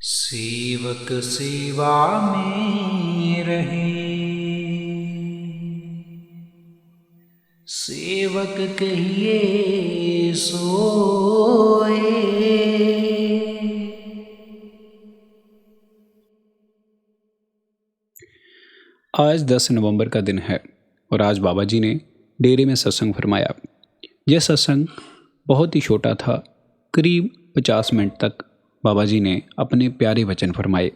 सेवक सेवा में रहे, सेवक कहिए सोए। आज 10 नवंबर का दिन है और आज बाबा जी ने डेरे में सत्संग फरमाया। यह सत्संग बहुत ही छोटा था। करीब 50 मिनट तक बाबा जी ने अपने प्यारे वचन फरमाए।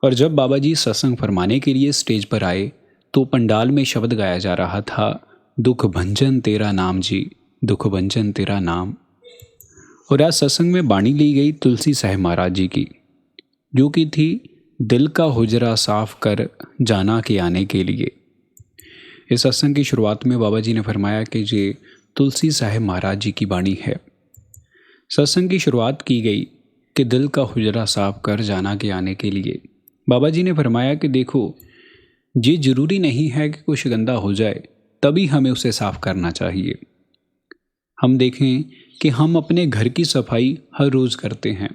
और जब बाबा जी सत्संग फरमाने के लिए स्टेज पर आए तो पंडाल में शब्द गाया जा रहा था, दुख भंजन तेरा नाम जी, दुख भंजन तेरा नाम। और आज सत्संग में बाणी ली गई तुलसी साहब महाराज जी की, जो कि थी दिल का हुजरा साफ कर जाना के आने के लिए। इस सत्संग की शुरुआत में बाबा जी ने फरमाया कि ये तुलसी साहब महाराज जी की बाणी है। सत्संग की शुरुआत की गई कि दिल का हुजरा साफ कर जाना के आने के लिए। बाबा जी ने फरमाया कि देखो, ये जरूरी नहीं है कि कुछ गंदा हो जाए तभी हमें उसे साफ करना चाहिए। हम देखें कि हम अपने घर की सफाई हर रोज़ करते हैं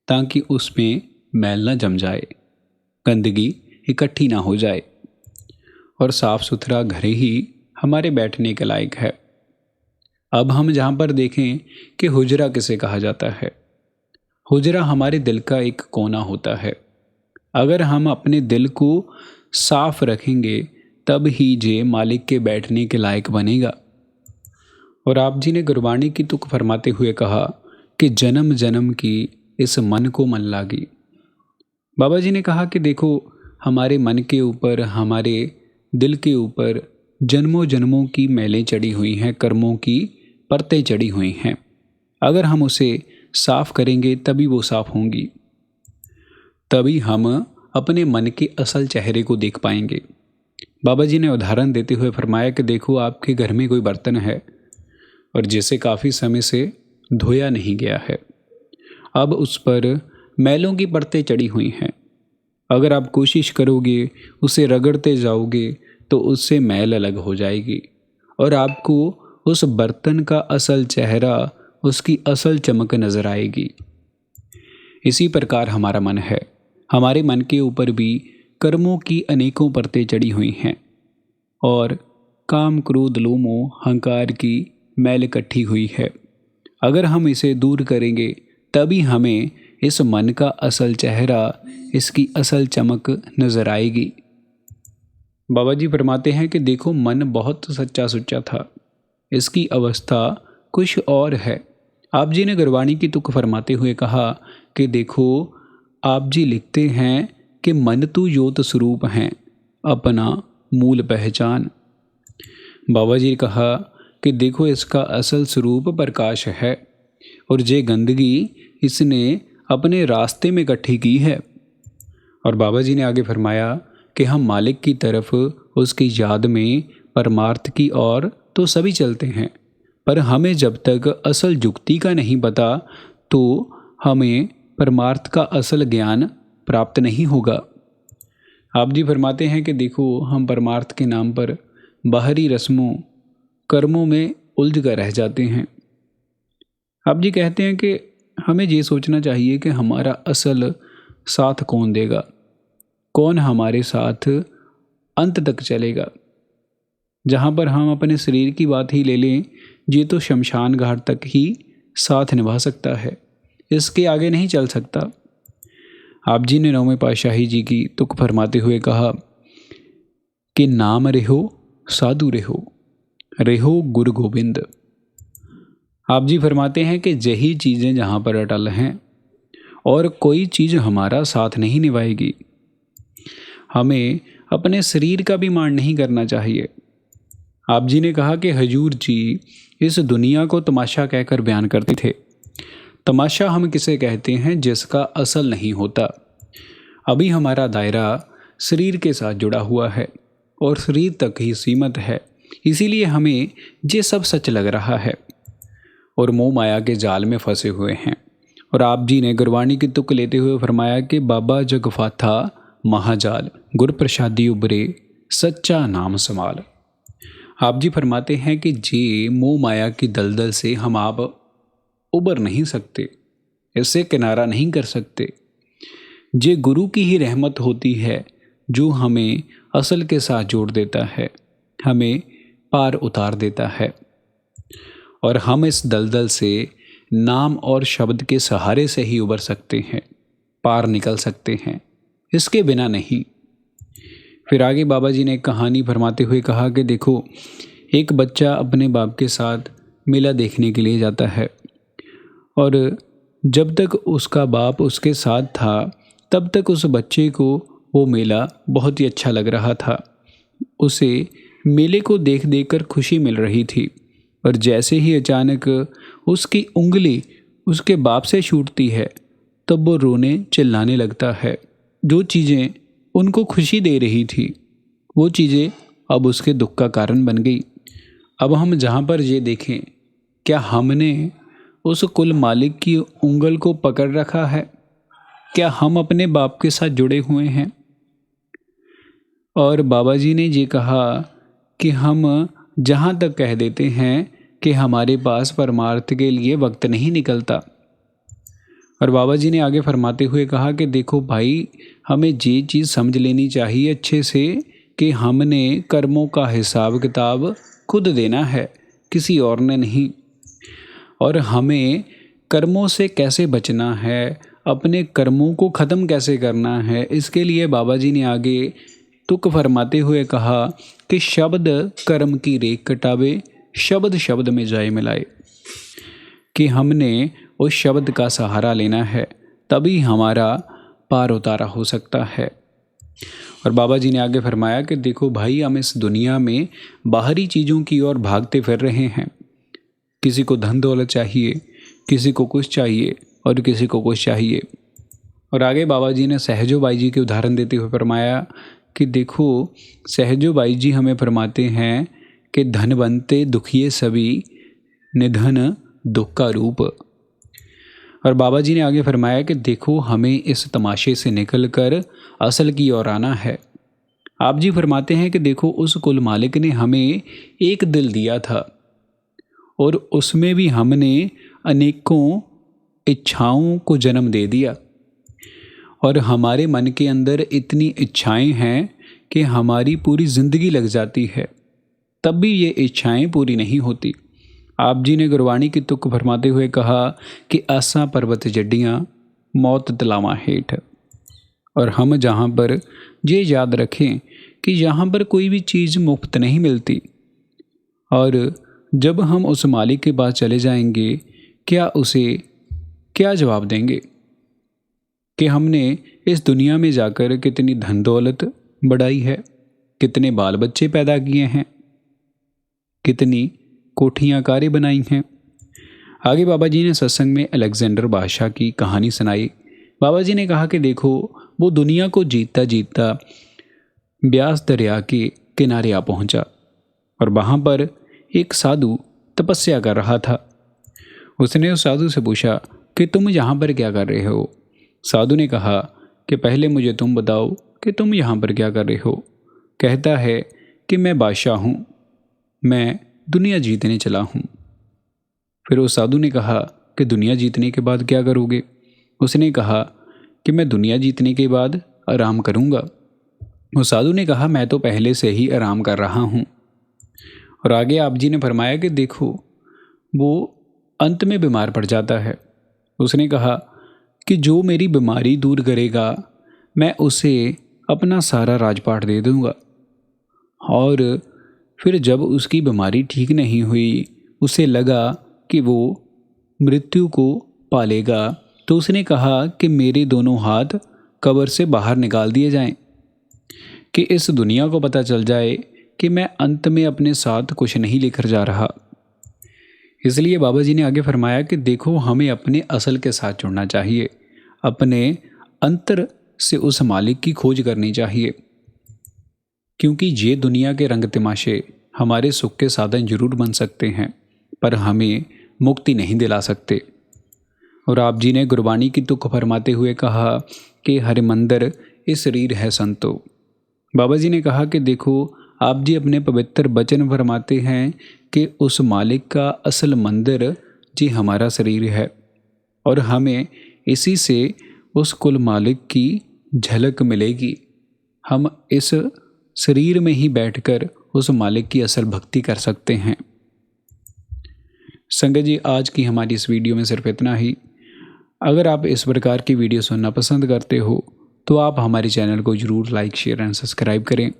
ताकि उसमें मैल न जम जाए, गंदगी इकट्ठी ना हो जाए, और साफ सुथरा घर ही हमारे बैठने के लायक है। अब हम जहाँ पर देखें कि हुजरा किसे कहा जाता है, हुजरा हमारे दिल का एक कोना होता है। अगर हम अपने दिल को साफ रखेंगे तब ही जे मालिक के बैठने के लायक बनेगा। और आप जी ने गुरबाणी की तुक फरमाते हुए कहा कि जन्म जन्म की इस मन को मन लागी। बाबा जी ने कहा कि देखो, हमारे मन के ऊपर, हमारे दिल के ऊपर जन्मों जन्मों की मैलें चढ़ी हुई हैं, कर्मों की परतें चढ़ी हुई हैं। अगर हम उसे साफ करेंगे तभी वो साफ होंगी, तभी हम अपने मन के असल चेहरे को देख पाएंगे। बाबा जी ने उदाहरण देते हुए फरमाया कि देखो, आपके घर में कोई बर्तन है और जिसे काफ़ी समय से धोया नहीं गया है। अब उस पर मैलों की परतें चढ़ी हुई हैं। अगर आप कोशिश करोगे, उसे रगड़ते जाओगे तो उससे मैल अलग हो जाएगी और आपको उस बर्तन का असल चेहरा, उसकी असल चमक नजर आएगी। इसी प्रकार हमारा मन है। हमारे मन के ऊपर भी कर्मों की अनेकों परतें चढ़ी हुई हैं और काम, क्रोध, लोभ, मोह, अहंकार की मैल इकट्ठी हुई है। अगर हम इसे दूर करेंगे तभी हमें इस मन का असल चेहरा, इसकी असल चमक नजर आएगी। बाबा जी फरमाते हैं कि देखो, मन बहुत सच्चा सुच्चा था, इसकी अवस्था कुछ और है। आप जी ने गुरबाणी की तुक फरमाते हुए कहा कि देखो, आप जी लिखते हैं कि मन तू ज्योत स्वरूप हैं, अपना मूल पहचान। बाबा जी ने कहा कि देखो, इसका असल स्वरूप प्रकाश है और ये गंदगी इसने अपने रास्ते में इकट्ठी की है। और बाबा जी ने आगे फरमाया कि हम मालिक की तरफ, उसकी याद में, परमार्थ की ओर तो सभी चलते हैं, पर हमें जब तक असल युक्ति का नहीं पता तो हमें परमार्थ का असल ज्ञान प्राप्त नहीं होगा। आप जी फरमाते हैं कि देखो, हम परमार्थ के नाम पर बाहरी रस्मों, कर्मों में उलझ कर रह जाते हैं। आप जी कहते हैं कि हमें ये सोचना चाहिए कि हमारा असल साथ कौन देगा, कौन हमारे साथ अंत तक चलेगा। जहाँ पर हम अपने शरीर की बात ही ले लें, ये तो शमशान घाट तक ही साथ निभा सकता है, इसके आगे नहीं चल सकता। आप जी ने नौवें पातशाही जी की तुक फरमाते हुए कहा कि नाम रेहो साधु रेहो, रेहो गुरु गोविंद। आप जी फरमाते हैं कि यही चीज़ें जहाँ पर अटल हैं और कोई चीज़ हमारा साथ नहीं निभाएगी। हमें अपने शरीर का भी मान नहीं करना चाहिए। आप जी ने कहा कि हजूर जी इस दुनिया को तमाशा कहकर बयान करते थे। तमाशा हम किसे कहते हैं जिसका असल नहीं होता। अभी हमारा दायरा शरीर के साथ जुड़ा हुआ है और शरीर तक ही सीमित है, इसीलिए हमें ये सब सच लग रहा है और मोह माया के जाल में फंसे हुए हैं। और आप जी ने गुरबाणी की तुक लेते हुए फरमाया कि बाबा जग फाथा महाजाल, गुर प्रसादी उबरे सच्चा नाम संभाल। आप जी फरमाते हैं कि जे मोह माया की दलदल से हम आप उबर नहीं सकते। इससे किनारा नहीं कर सकते। ये गुरु की ही रहमत होती है जो हमें असल के साथ जोड़ देता है, हमें पार उतार देता है और हम इस दलदल से नाम और शब्द के सहारे से ही उबर सकते हैं, पार निकल सकते हैं, इसके बिना नहीं। फिर आगे बाबा जी ने एक कहानी फरमाते हुए कहा कि देखो, एक बच्चा अपने बाप के साथ मेला देखने के लिए जाता है और जब तक उसका बाप उसके साथ था तब तक उस बच्चे को वो मेला बहुत ही अच्छा लग रहा था। उसे मेले को देख देख कर खुशी मिल रही थी और जैसे ही अचानक उसकी उंगली उसके बाप से छूटती है तब वो रोने चिल्लाने लगता है। जो चीज़ें उनको खुशी दे रही थी वो चीज़ें अब उसके दुख का कारण बन गई। अब हम जहाँ पर ये देखें, क्या हमने उस कुल मालिक की उंगल को पकड़ रखा है? क्या हम अपने बाप के साथ जुड़े हुए हैं? और बाबा जी ने ये कहा कि हम जहाँ तक कह देते हैं कि हमारे पास परमार्थ के लिए वक्त नहीं निकलता। और बाबा जी ने आगे फरमाते हुए कहा कि देखो भाई, हमें ये चीज़ समझ लेनी चाहिए अच्छे से कि हमने कर्मों का हिसाब किताब खुद देना है, किसी और ने नहीं। और हमें कर्मों से कैसे बचना है, अपने कर्मों को ख़त्म कैसे करना है, इसके लिए बाबा जी ने आगे तुक फरमाते हुए कहा कि शब्द कर्म की रेख कटावे, शब्द शब्द में जाए मिलाए। कि हमने उस शब्द का सहारा लेना है, तभी हमारा पार उतारा हो सकता है। और बाबा जी ने आगे फरमाया कि देखो भाई, हम इस दुनिया में बाहरी चीज़ों की ओर भागते फिर रहे हैं। किसी को धन दौलत चाहिए, किसी को कुछ चाहिए और किसी को कुछ चाहिए। और आगे बाबा जी ने सहजो बाई जी के उदाहरण देते हुए फरमाया कि देखो, सहजो बाई जी हमें फरमाते हैं कि धनवंते दुखिए सभी, निधन दुख का रूप। और बाबा जी ने आगे फरमाया कि देखो, हमें इस तमाशे से निकलकर असल की ओर आना है। आप जी फरमाते हैं कि देखो, उस कुल मालिक ने हमें एक दिल दिया था और उसमें भी हमने अनेकों इच्छाओं को जन्म दे दिया और हमारे मन के अंदर इतनी इच्छाएं हैं कि हमारी पूरी ज़िंदगी लग जाती है, तब भी ये इच्छाएं पूरी नहीं होती। आप जी ने गुरबाणी की तुक फरमाते हुए कहा कि आसा पर्वत जड्डियाँ, मौत तलावा हेठ। और हम जहाँ पर ये याद रखें कि यहाँ पर कोई भी चीज़ मुफ्त नहीं मिलती और जब हम उस मालिक के पास चले जाएंगे, क्या उसे क्या जवाब देंगे कि हमने इस दुनिया में जाकर कितनी धन दौलत बढ़ाई है, कितने बाल बच्चे पैदा किए हैं, कितनी कोठियाँ कारें बनाई हैं। आगे बाबा जी ने सत्संग में अलेक्जेंडर बादशाह की कहानी सुनाई। बाबा जी ने कहा कि देखो, वो दुनिया को जीतता जीतता ब्यास दरिया के किनारे आ पहुंचा और वहाँ पर एक साधु तपस्या कर रहा था। उसने उस साधु से पूछा कि तुम यहाँ पर क्या कर रहे हो? साधु ने कहा कि पहले मुझे तुम बताओ कि तुम यहाँ पर क्या कर रहे हो। कहता है कि मैं बादशाह हूँ, मैं दुनिया जीतने चला हूँ। फिर उस साधु ने कहा कि दुनिया जीतने के बाद क्या करोगे? उसने कहा कि मैं दुनिया जीतने के बाद आराम करूँगा। उस साधु ने कहा मैं तो पहले से ही आराम कर रहा हूँ। और आगे आप जी ने फरमाया कि देखो, वो अंत में बीमार पड़ जाता है। उसने कहा कि जो मेरी बीमारी दूर करेगा मैं उसे अपना सारा राजपाट दे दूँगा। और फिर जब उसकी बीमारी ठीक नहीं हुई, उसे लगा कि वो मृत्यु को पालेगा, तो उसने कहा कि मेरे दोनों हाथ कब्र से बाहर निकाल दिए जाएं, कि इस दुनिया को पता चल जाए कि मैं अंत में अपने साथ कुछ नहीं लेकर जा रहा। इसलिए बाबा जी ने आगे फरमाया कि देखो, हमें अपने असल के साथ जुड़ना चाहिए, अपने अंतर से उस मालिक की खोज करनी चाहिए, क्योंकि ये दुनिया के रंग तमाशे हमारे सुख के साधन जरूर बन सकते हैं पर हमें मुक्ति नहीं दिला सकते। और आप जी ने गुरबाणी की तुक फरमाते हुए कहा कि हर मंदिर इस शरीर है संतो। बाबा जी ने कहा कि देखो, आप जी अपने पवित्र वचन फरमाते हैं कि उस मालिक का असल मंदिर जी हमारा शरीर है। और हमें इसी से उस कुल मालिक की झलक मिलेगी। हम इस शरीर में ही बैठकर उस मालिक की असल भक्ति कर सकते हैं। संगत जी, आज की हमारी इस वीडियो में सिर्फ इतना ही। अगर आप इस प्रकार की वीडियो सुनना पसंद करते हो तो आप हमारे चैनल को ज़रूर लाइक, शेयर एंड सब्सक्राइब करें।